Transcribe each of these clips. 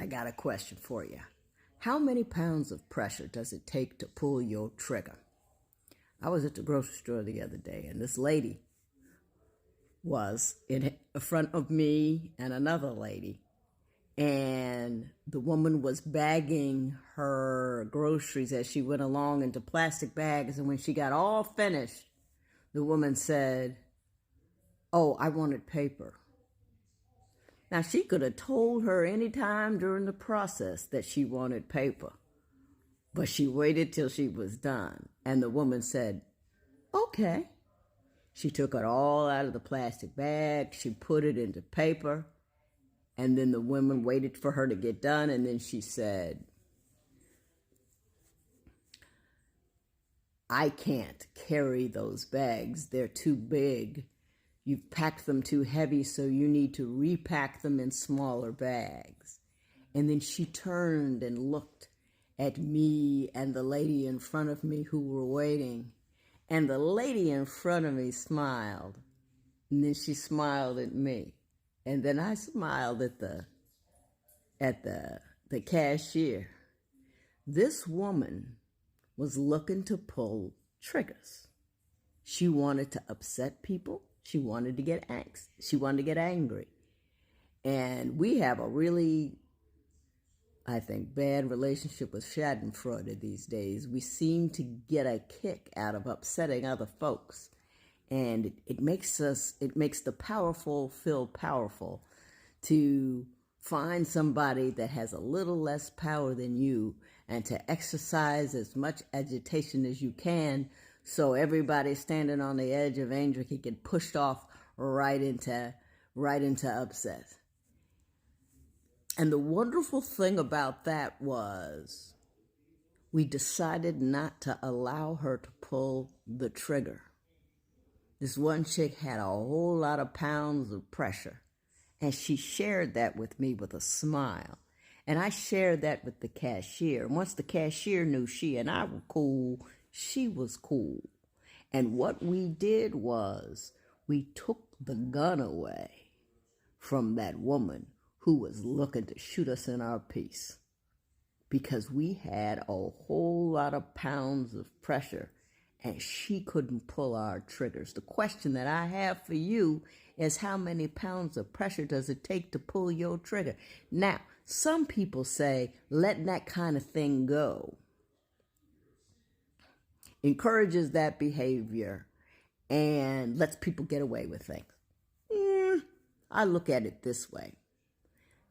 I got a question for you. How many pounds of pressure does it take to pull your trigger? I was at the grocery store the other day, and this lady was in front of me and another lady, and the woman was bagging her groceries as she went along into plastic bags, and when she got all finished, the woman said, "Oh, I wanted paper." Now, she could have told her any time during the process that she wanted paper, but she waited till she was done, and the woman said, "Okay." She took it all out of the plastic bag, she put it into paper, and then the woman waited for her to get done, and then she said, "I can't carry those bags, they're too big. You've packed them too heavy, so you need to repack them in smaller bags." And then she turned and looked at me and the lady in front of me who were waiting. And the lady in front of me smiled. And then she smiled at me. And then I smiled at the cashier. This woman was looking to pull triggers. She wanted to upset people. She wanted to get angst. She wanted to get angry. And we have a really, I think, bad relationship with schadenfreude these days. We seem to get a kick out of upsetting other folks. And it makes the powerful feel powerful to find somebody that has a little less power than you and to exercise as much agitation as you can, so everybody standing on the edge of anger can get pushed off right into upset. And the wonderful thing about that was we decided not to allow her to pull the trigger. This one chick had a whole lot of pounds of pressure, and she shared that with me with a smile. And I shared that with the cashier. And once the cashier knew she and I were cool, she was cool. And what we did was we took the gun away from that woman who was looking to shoot us in our peace, because we had a whole lot of pounds of pressure and she couldn't pull our triggers. The question that I have for you is, how many pounds of pressure does it take to pull your trigger? Now, some people say letting that kind of thing go encourages that behavior and lets people get away with things. I look at it this way.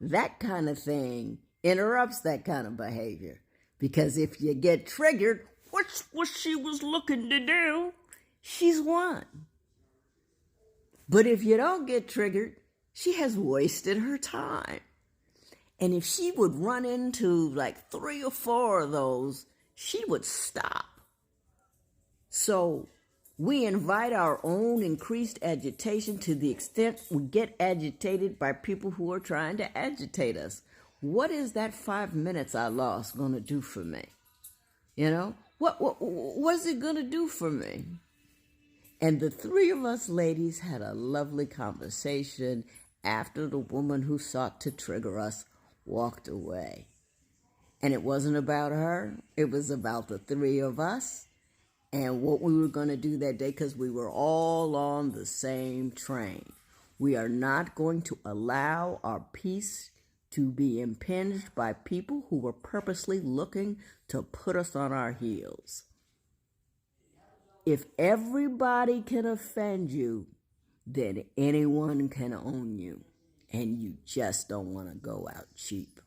That kind of thing interrupts that kind of behavior, because if you get triggered, what's what she was looking to do, she's won. But if you don't get triggered, she has wasted her time. And if she would run into like 3 or 4 of those, she would stop. So we invite our own increased agitation to the extent we get agitated by people who are trying to agitate us. What is that 5 minutes I lost going to do for me? You know, what is it going to do for me? And the 3 of us ladies had a lovely conversation after the woman who sought to trigger us walked away. And it wasn't about her. It was about the 3 of us and what we were going to do that day, because we were all on the same train. We are not going to allow our peace to be impinged by people who were purposely looking to put us on our heels. If everybody can offend you, then anyone can own you, and you just don't want to go out cheap.